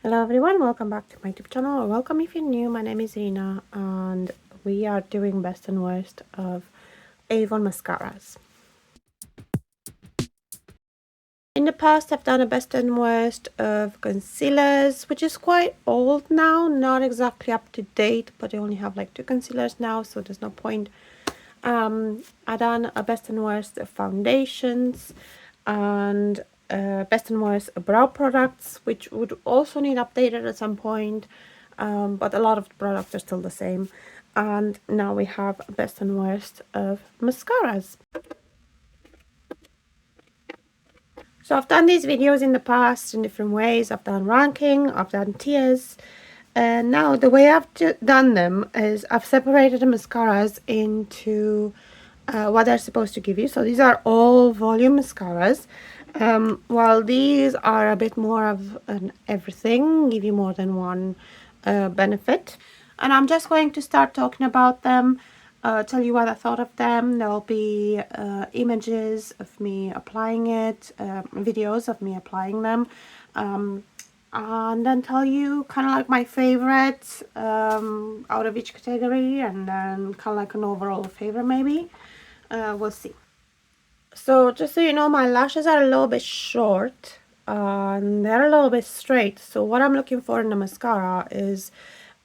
Hello everyone, welcome back to my YouTube channel, or welcome if you're new. My name is Rina and we are doing best and worst of Avon mascaras. In the past I've done a best and worst of concealers, which is quite old now, not exactly up to date, but I only have like 2 concealers now, so there's no point. I done a best and worst of foundations and best and worst brow products, which would also need updated at some point, but a lot of the products are still the same. And now we have best and worst of mascaras. So I've done these videos in the past in different ways. I've done ranking, I've done tiers, and now the way I've done them is I've separated the mascaras into what they're supposed to give you. So these are all volume mascaras, while these are a bit more of an everything, give you more than one benefit. And I'm just going to start talking about them, tell you what I thought of them. There'll be images of me applying it, videos of me applying them, and then tell you kind of like my favorites out of each category, and then kind of like an overall favorite maybe. We'll see. So just so you know, my lashes are a little bit short and they're a little bit straight. So what I'm looking for in the mascara is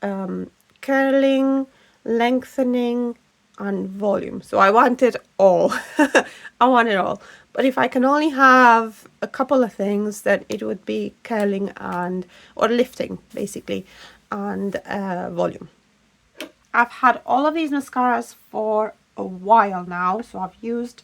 curling, lengthening, and volume. So I want it all. I want it all. But if I can only have a couple of things, then it would be curling and or lifting basically, and volume. I've had all of these mascaras for a while now, so I've used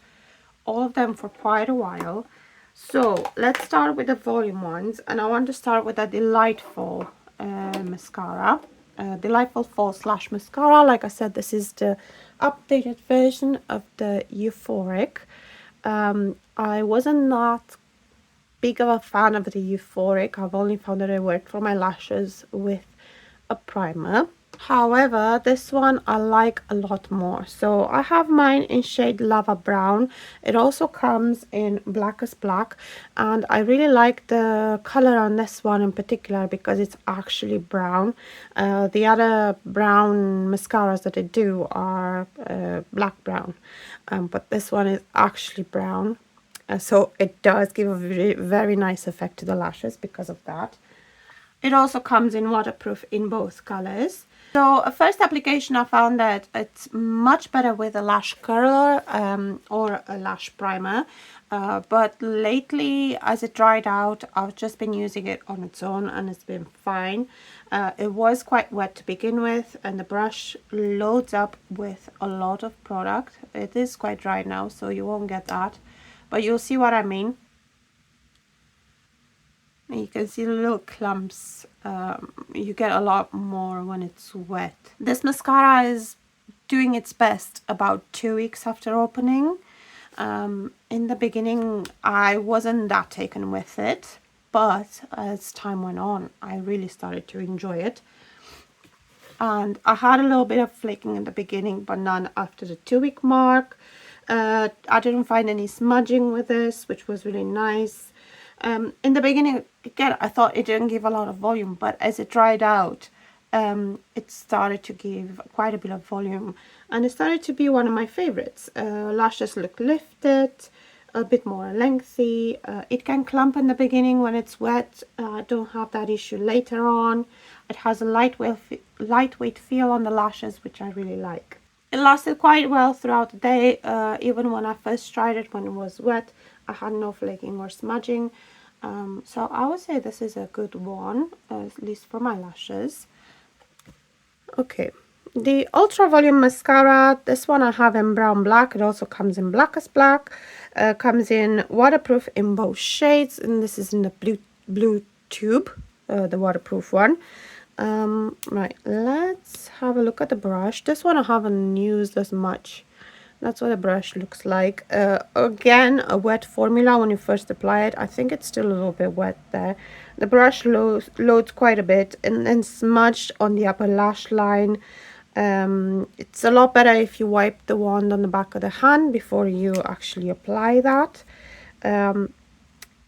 all of them for quite a while. So let's start with the volume ones, and I want to start with the DelightFull mascara. DelightFull False Lash Mascara. Like I said, this is the updated version of the Euphoric. I wasn't not big of a fan of the Euphoric. I've only found that it worked for my lashes with a primer. However, this one I like a lot more. So I have mine in shade Lava Brown. It also comes in Blackest Black, and I really like the color on this one in particular because it's actually brown. The other brown mascaras that I do are black brown, but this one is actually brown. So it does give a very, very nice effect to the lashes because of that. It also comes in waterproof in both colors. So a first application, I found that it's much better with a lash curler or a lash primer. But lately, as it dried out, I've just been using it on its own and it's been fine. It was quite wet to begin with, and the brush loads up with a lot of product. It is quite dry now, so you won't get that, but you'll see what I mean. And you can see the little clumps. You get a lot more when it's wet. This mascara is doing its best about 2 weeks after opening. In the beginning, I wasn't that taken with it, but as time went on, I really started to enjoy it. And I had a little bit of flaking in the beginning, but none after the 2-week mark. I didn't find any smudging with this, which was really nice. In the beginning, again, I thought it didn't give a lot of volume, but as it dried out, it started to give quite a bit of volume, and it started to be one of my favorites. Lashes look lifted, a bit more lengthy. It can clump in the beginning when it's wet. I don't have that issue later on. It has a lightweight feel on the lashes, which I really like. It lasted quite well throughout the day. Even when I first tried it when it was wet, I had no flaking or smudging. So I would say this is a good one, at least for my lashes. Okay, the Ultra Volume Mascara, this one I have in Brown Black. It also comes in Blackest Black. Comes in waterproof in both shades, and this is in the blue tube, the waterproof one. Right, let's have a look at the brush. This one I haven't used as much. That's what the brush looks like. Again, a wet formula when you first apply it. I think it's still a little bit wet there. The brush loads quite a bit, and then smudged on the upper lash line. It's a lot better if you wipe the wand on the back of the hand before you actually apply that.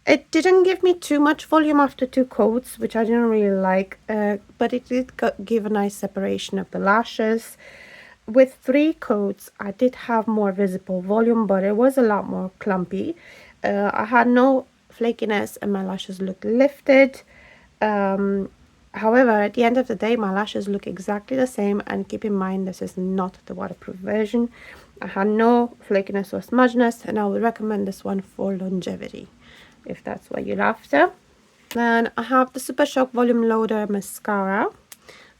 It didn't give me too much volume after 2 coats, which I didn't really like, but it did give a nice separation of the lashes. With 3 coats, I did have more visible volume, but it was a lot more clumpy. I had no flakiness and my lashes looked lifted. However, at the end of the day, my lashes look exactly the same, and keep in mind this is not the waterproof version. I had no flakiness or smudginess, and I would recommend this one for longevity if that's what you're after. Then I have the Supershock Volume Loader Mascara.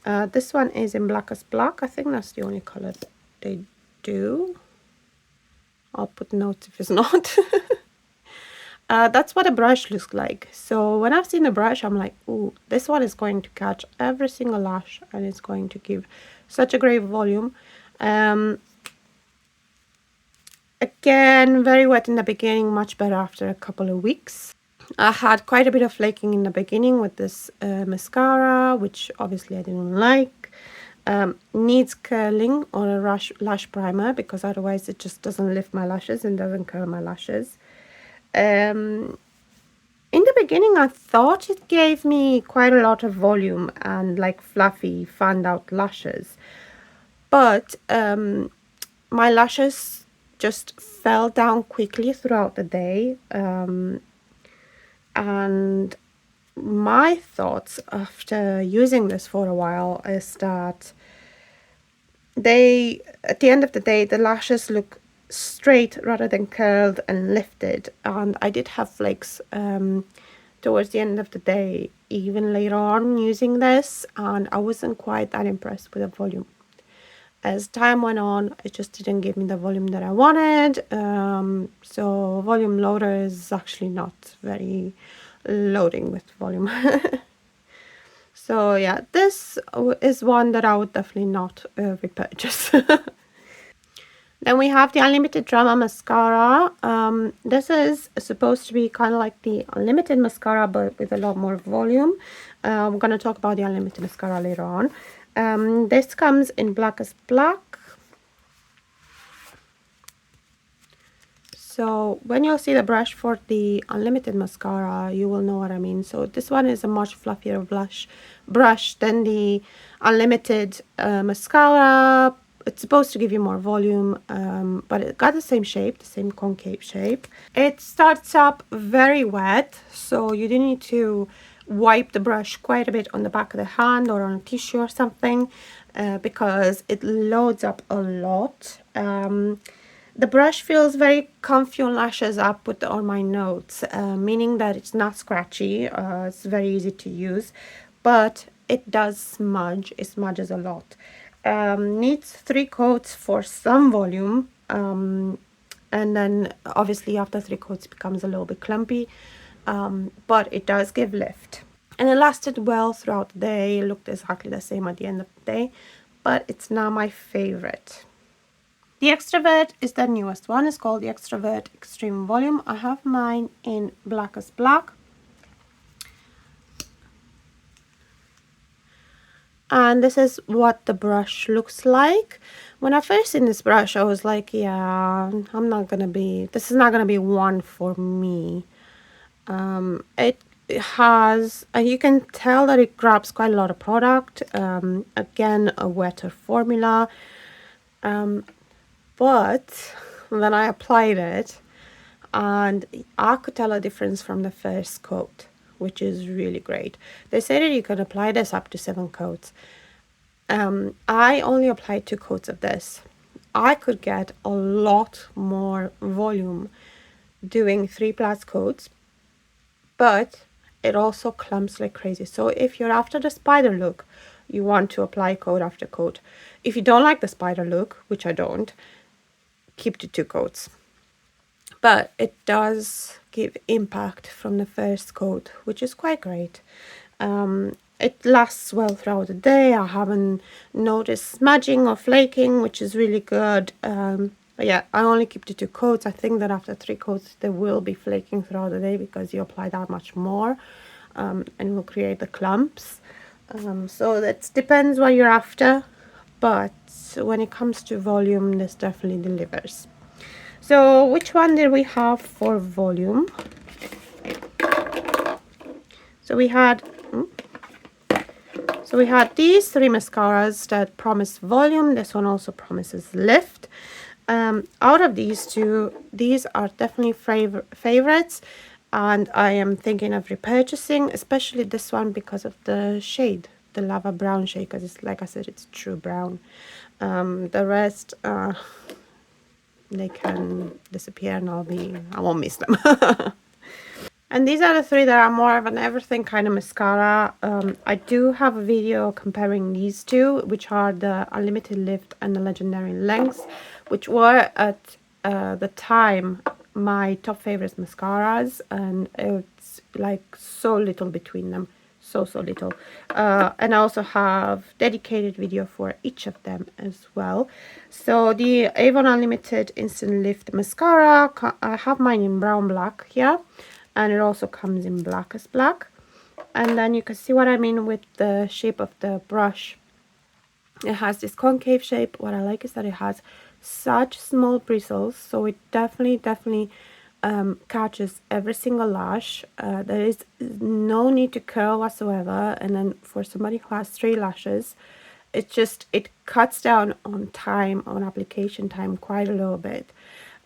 This one is in Blackest Black. I think that's the only color that they do. I'll put notes if it's not. That's what a brush looks like. So when I've seen the brush, I'm like, ooh, this one is going to catch every single lash and it's going to give such a great volume. Again, very wet in the beginning, much better after a couple of weeks. I had quite a bit of flaking in the beginning with this mascara, which obviously I didn't like. Needs curling or a lash primer, because otherwise it just doesn't lift my lashes and doesn't curl my lashes. In the beginning, I thought it gave me quite a lot of volume and like fluffy, fanned out lashes. But my lashes just fell down quickly throughout the day. And my thoughts after using this for a while is that at the end of the day, the lashes look straight rather than curled and lifted. And I did have flakes towards the end of the day, even later on using this, and I wasn't quite that impressed with the volume. As time went on, it just didn't give me the volume that I wanted. So volume loader is actually not very loading with volume. So yeah, this is one that I would definitely not repurchase. Then we have the Unlimited Drama Mascara. This is supposed to be kind of like the Unlimited Mascara, but with a lot more volume. I'm going to talk about the Unlimited Mascara later on. This comes in Blackest Black. So when you'll see the brush for the Unlimited Mascara, you will know what I mean. So this one is a much fluffier brush than the Unlimited Mascara. It's supposed to give you more volume, but it got the same shape, the same concave shape. It starts up very wet, so you do need to wipe the brush quite a bit on the back of the hand or on a tissue or something, because it loads up a lot. The brush feels very comfy on lashes. I put on my notes, meaning that it's not scratchy. It's very easy to use, but it does smudge. It smudges a lot. Needs 3 coats for some volume, and then obviously after 3 coats it becomes a little bit clumpy, but it does give lift. And it lasted well throughout the day. It looked exactly the same at the end of the day, but it's not my favorite. The Exxtravert is the newest one. It's called the Exxtravert Extreme Volume. I have mine in Blackest Black. And this is what the brush looks like. When I first seen this brush, I was like, yeah, this is not gonna be one for me. It has, you can tell that it grabs quite a lot of product. Again, a wetter formula. But then I applied it, and I could tell a difference from the first coat, which is really great. They say that you can apply this up to 7 coats. I only applied 2 coats of this. I could get a lot more volume doing 3+ coats, but it also clumps like crazy. So if you're after the spider look, you want to apply coat after coat. If you don't like the spider look, which I don't, keep to 2 coats. But it does give impact from the first coat, which is quite great. It lasts well throughout the day. I haven't noticed smudging or flaking, which is really good. But yeah, I only keep to 2 coats. I think that after 3 coats there will be flaking throughout the day because you apply that much more, and will create the clumps. So that depends what you're after, but when it comes to volume, this definitely delivers. So which one did we have for volume? So we had these three mascaras that promise volume. This one also promises lift. Out of these two, these are definitely favorites, and I am thinking of repurchasing, especially this one because of the shade, the lava brown shade, because it's, like I said, it's true brown. The rest, they can disappear and I won't miss them. And these are the three that are more of an everything kind of mascara. I do have a video comparing these two, which are the Unlimited Lift and the Legendary Length, which were at the time my top favorite mascaras, and it's like so little between them. So little. And I also have dedicated video for each of them as well. So the Avon Unlimited Instant Lift Mascara, I have mine in brown black here, and it also comes in black as black. And then you can see what I mean with the shape of the brush. It has this concave shape. What I like is that it has such small bristles, so it definitely catches every single lash. There is no need to curl whatsoever, and then for somebody who has 3 lashes, it cuts down on time, on application time, quite a little bit.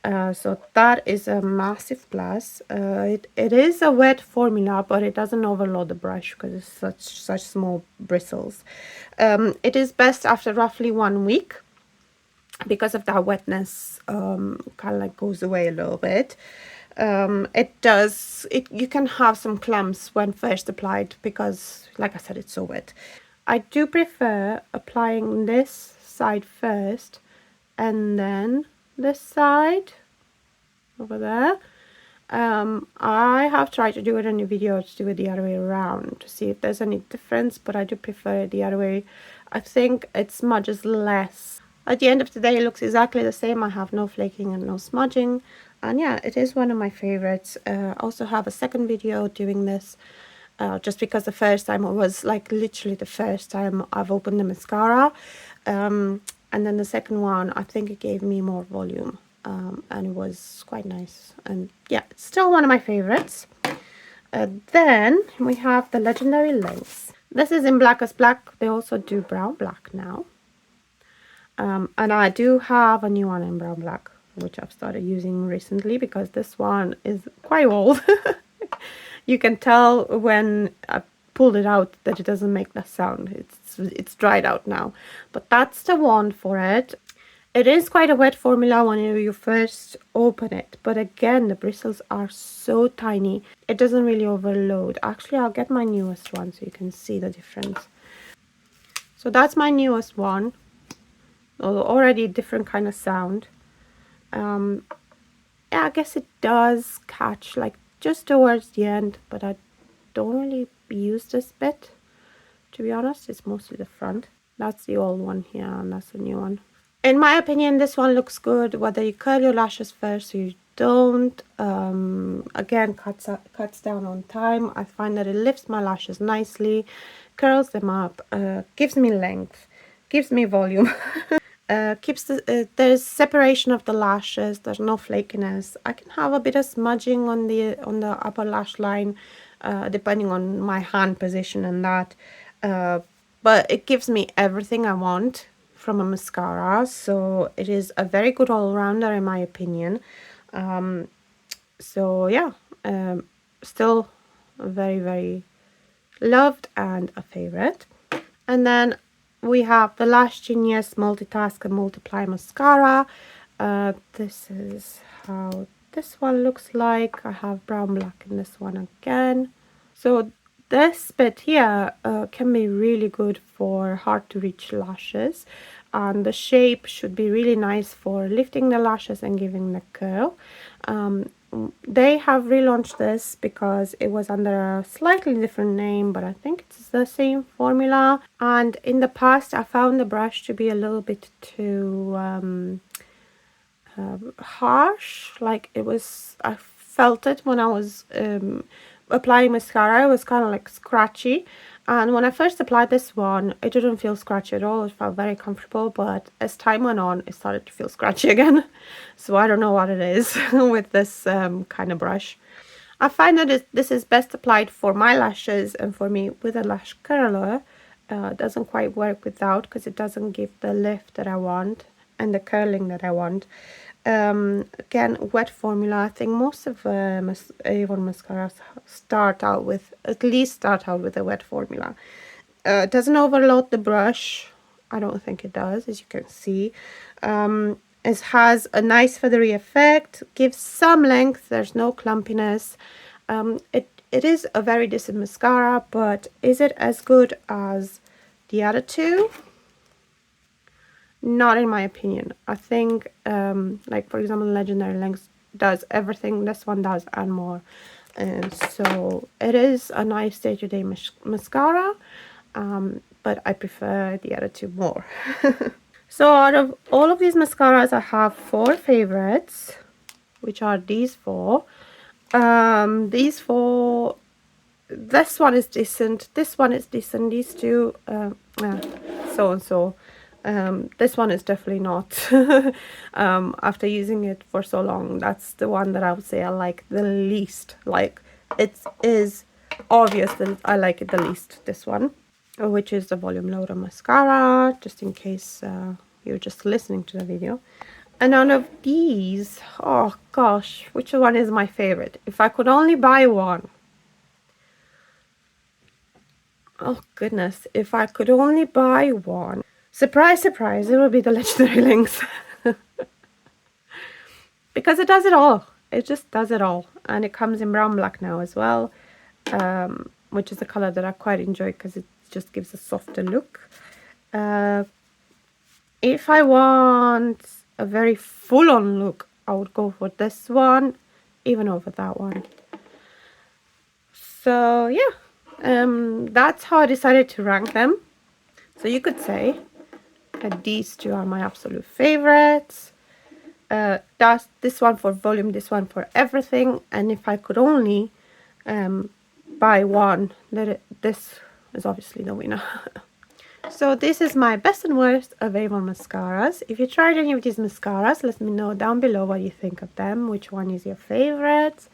So that is a massive plus. It is a wet formula, but it doesn't overload the brush because it's such small bristles. It is best after roughly 1 week because of that wetness. Kind of like goes away a little bit. You can have some clumps when first applied because, like I said, it's so wet. I do prefer applying this side first and then this side over there. I have tried to do it in a video to do it the other way around to see if there's any difference, but I do prefer it the other way. I think it smudges less. At the end of the day, it looks exactly the same. I have no flaking and no smudging, and yeah, it is one of my favorites. I also have a second video doing this, just because the first time it was like literally the first time I've opened the mascara, and then the second one, I think it gave me more volume, and it was quite nice. And yeah, it's still one of my favorites. Then we have the Legendary Lengths. This is in black as black. They also do brown black now. And I do have a new one in brown black, which I've started using recently because this one is quite old. You can tell when I pulled it out that it doesn't make that sound. It's dried out now, but that's the one for it. It is quite a wet formula when you first open it, but again, the bristles are so tiny. It doesn't really overload. Actually, I'll get my newest one so you can see the difference. So that's my newest one. Already different kind of sound. Yeah, I guess it does catch like just towards the end, but I don't really use this bit, to be honest. It's mostly the front. That's the old one here, and that's the new one. In my opinion, this one looks good whether you curl your lashes first or you don't. Again, cuts down on time. I find that it lifts my lashes nicely, curls them up, gives me length, gives me volume. There's separation of the lashes. There's no flakiness. I can have a bit of smudging on the upper lash line, depending on my hand position and that. But it gives me everything I want from a mascara. So it is a very good all-rounder in my opinion. So yeah, still very, very loved and a favorite. And then we have the Lash Genius Multitask and Multiply Mascara. This is how this one looks like. I have brown black in this one again. So this bit here can be really good for hard to reach lashes, and the shape should be really nice for lifting the lashes and giving the curl. They have relaunched this because it was under a slightly different name, but I think it's the same formula. And in the past, I found the brush to be a little bit too harsh. Like I felt it when I was applying mascara. It was kind of like scratchy. And when I first applied this one, it didn't feel scratchy at all. It felt very comfortable, but as time went on, it started to feel scratchy again. So I don't know what it is with this kind of brush. I find that this is best applied for my lashes and for me with a lash curler. Doesn't quite work without, because it doesn't give the lift that I want and the curling that I want. Again, wet formula. I think most of Avon mascaras at least start out with a wet formula. It doesn't overload the brush. I don't think it does, as you can see. It has a nice feathery effect, gives some length, there's no clumpiness. It is a very decent mascara, but is it as good as the other two? Not in my opinion. I think, like for example, Legendary Length does everything this one does and more. And so it is a nice day-to-day mascara, but I prefer the other two more. So out of all of these mascaras, I have 4 favorites, which are these 4. These 4, this one is decent, this one is decent, these two, so and so. This one is definitely not. After using it for so long, that's the one that I would say I like the least. Like, it is obvious that I like it the least, this one, which is the Volume Loader Mascara, just in case you're just listening to the video. And out of these, oh gosh, which one is my favorite? If I could only buy one. Oh goodness, if I could only buy one. Surprise, surprise, it will be the Legendary Lynx. Because it does it all. It just does it all. And it comes in brown black now as well, which is a color that I quite enjoy because it just gives a softer look. If I want a very full-on look, I would go for this one, even over that one. So yeah, that's how I decided to rank them. So you could say these two are my absolute favorites. That's this one for volume, this one for everything. And if I could only buy one, this is obviously the winner. So this is my best and worst of Avon mascaras. If you tried any of these mascaras, let me know down below what you think of them, which one is your favorite.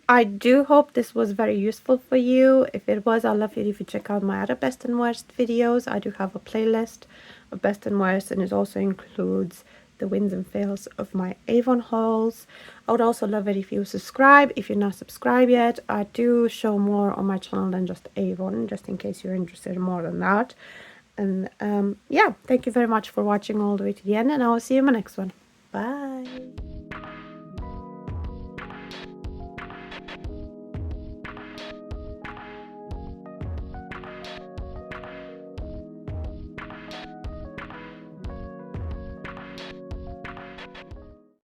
I do hope this was very useful for you. If it was, I'd love it if you check out my other best and worst videos. I do have a playlist of best and worst, and it also includes the wins and fails of my Avon hauls. I would also love it if you subscribe. If you're not subscribed yet, I do show more on my channel than just Avon, just in case you're interested in more than that. And yeah, thank you very much for watching all the way to the end, and I will see you in my next one. Bye.